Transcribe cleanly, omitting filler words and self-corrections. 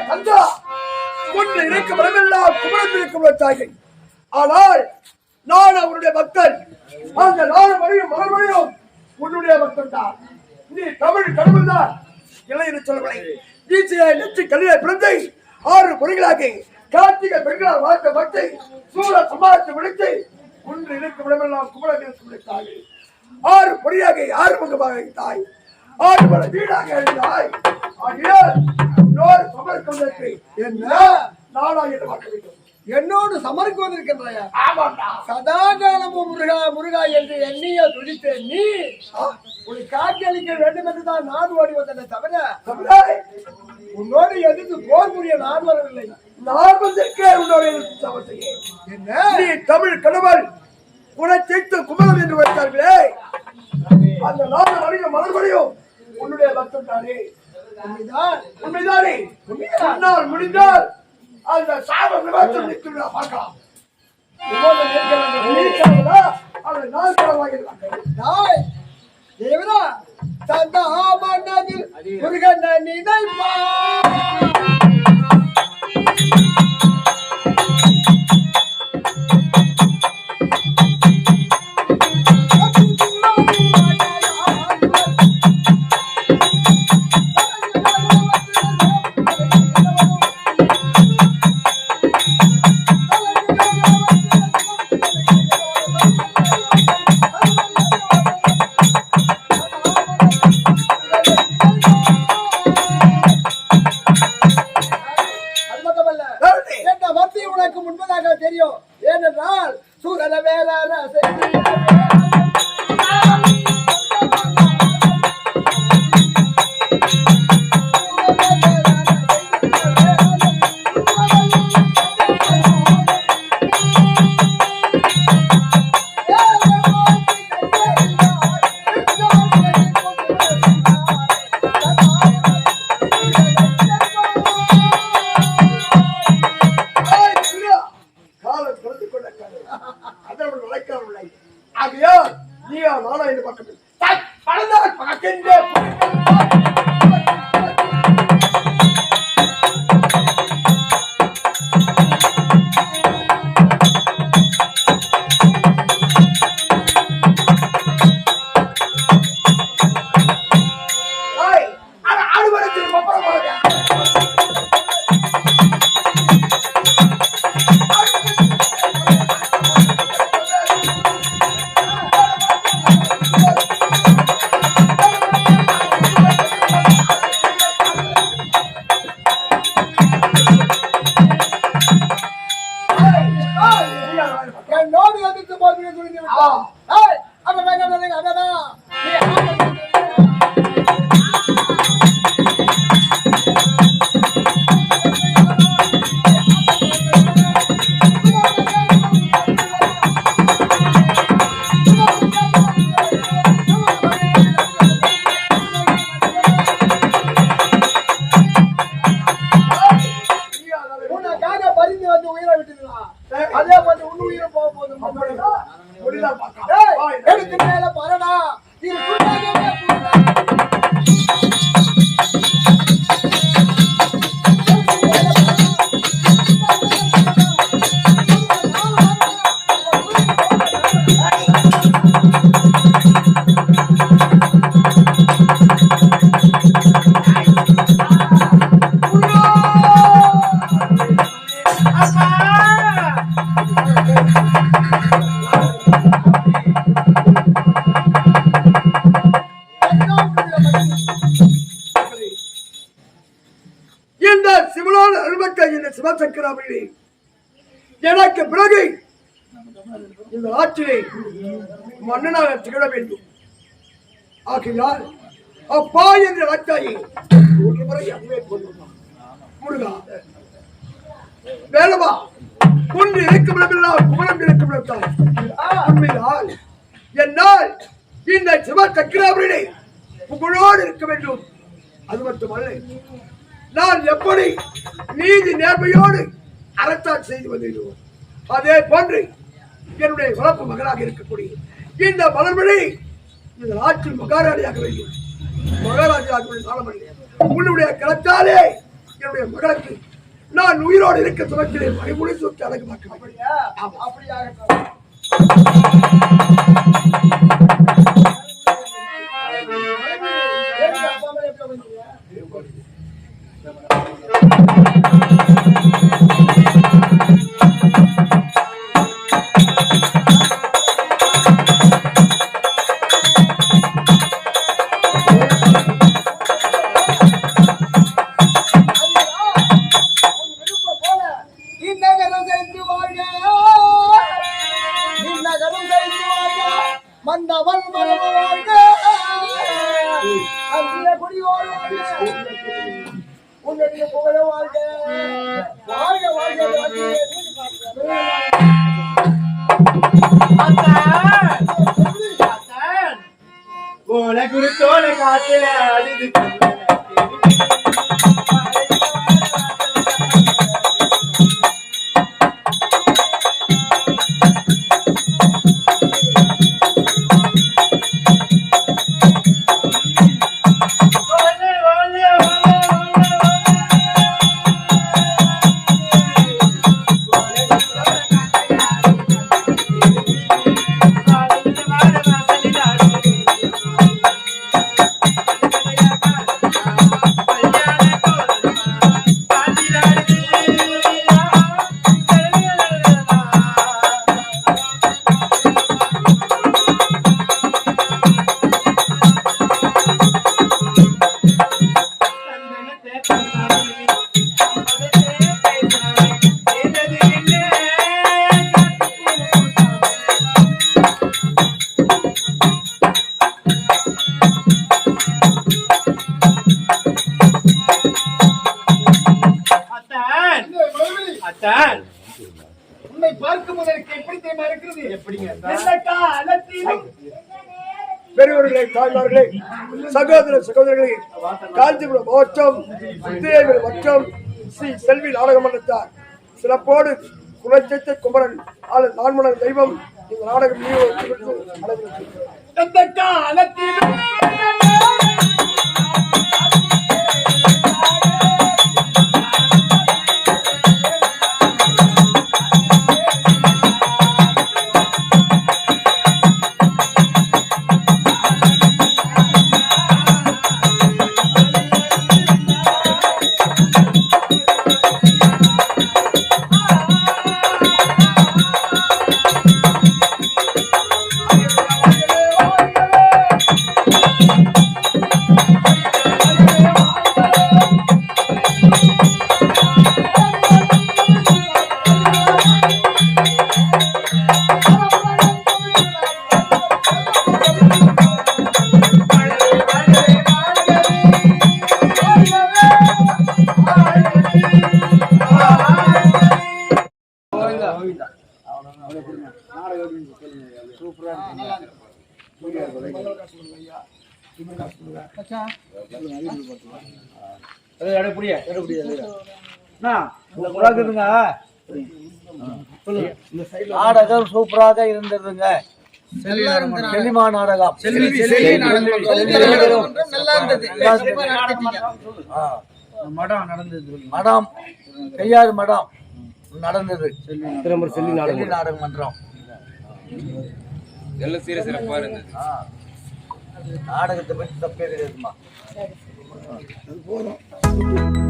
கந்தா கொண்டு இருக்கும் இடமெல்லாம் குமரன் இருக்கும் தாயை. ஆனால் நான் அவருடைய பக்தன். அந்த நாலு மணியும் மறுபடியும் உன்னுடைய பக்தன் தான். நீ தமிழ் கடவுள் தான் இல்லை என்று சொல்லவில்லை. ஈச்சையாய் நெற்றி கல்லியை பிறந்தை 6 பொறிகளாகி கார்த்திகை பெண்களால் வாழ்த்த பக்தை சூழ சமாளித்து விடுத்து ஒன்று இருக்கும் இடமெல்லாம் குமரன் இருக்கும் தாய். 6 பொறியாக 6 முகமாக தாய். 6 பல வீடாக எழுந்தாய். சமர்ப்பதற்கு என்ன நானா என்று பார்க்க வேண்டும். என்னோடு சமர்க்குவதற்கின்றாயா? சதா காலமும் முருகா முருகா என்று எண்ணிய துடித்த நீ உன்னை காட்சியளிக்க வேண்டும் என்றுதான் நான் ஓடி வந்தேன் தவிர உன்னோடு எதிர்த்து போர் புரிய நான் வரவில்லை. நான் வந்திருக்கே உன்னோடு எதிர்த்து என்ன நீ தமிழ் கடவுள் குணத்தீர்த்து குமரன் என்று வைத்தார்களே. அந்த நாடு மனித மலர்வழியும் உன்னுடைய பக்தன் தானே. உண்மைதானே? உன்னால் முடிந்தால் அந்த சாப விவாதம் நிற்கிறதா பார்க்கலாம். முருகன் நினைப்பா தெரியும். ஏனென்றால் சூரன வேளாண் சிவசக்கராமணி எனக்கு பிறகு இந்த ஆட்சியை மன்னனாக திகழ வேண்டும். ஆகையால் அப்பா என்ற வார்த்தையை ஒரு முறை அங்கே கொண்டுள்ளான். முருகா வேலவா கொண்டு இருக்கும் இடமெல்லாம் குமரன் இருக்கும் இடத்தான் உண்மையால் என்னால் இந்த சிவசக்கராமணி புகழோடு இருக்க வேண்டும். அது மட்டுமல்ல நான் எப்படி நீதி நேர்மையோடு அரசாட்சி செய்து வந்திருக்கிறோம் அதே போன்று என்னுடைய வளர்ப்பு மகனாக இருக்கக்கூடிய இந்த மலர்மொழி இந்த நாட்டில் மகாராணியாக வேண்டும். மகாராஜாக உன்னுடைய கலத்தாலே என்னுடைய மகளுக்கு நான் உயிரோடு இருக்க துவக்கிறேன் மணிமுடி தூக்கி அடக்கு பார்க்க அப்படியா அப்படியாக மன்னவன் மரபு வாழ்க அந்திய குடியோர் வாழ்க உன்னுடைய புகழ வாழ்க வாழ்க வாழ்க ஓலை குருத்தோலை காத்துல அழுது உன்னை பார்க்கும் போதற்கு எப்படி தெரியுமா இருக்கிறது? எப்படிங்க? பெரியவர்களே, தாய்மார்களே, சகோதர சகோதரர்களே, காஞ்சிபுரம் மாவட்டம் முத்திரையர் மற்றும் ஸ்ரீ செல்வி நாடக மன்றத்தார் சிறப்போடு குலச்சத்தை குமரன் நான்மலர் தெய்வம் இந்த நாடகம் நாடகம் சூப்பராக இருந்ததுங்க. செல்லிமா நாடகம் மடம் நடந்தது. மடம் கையாறு மடம் நடந்தது. செல்லி நாடக மன்றம் எல்லாம் சிறப்பா இருந்தது. நாடகத்தை பற்றி தப்பே கிடையாதுமா. போதும்.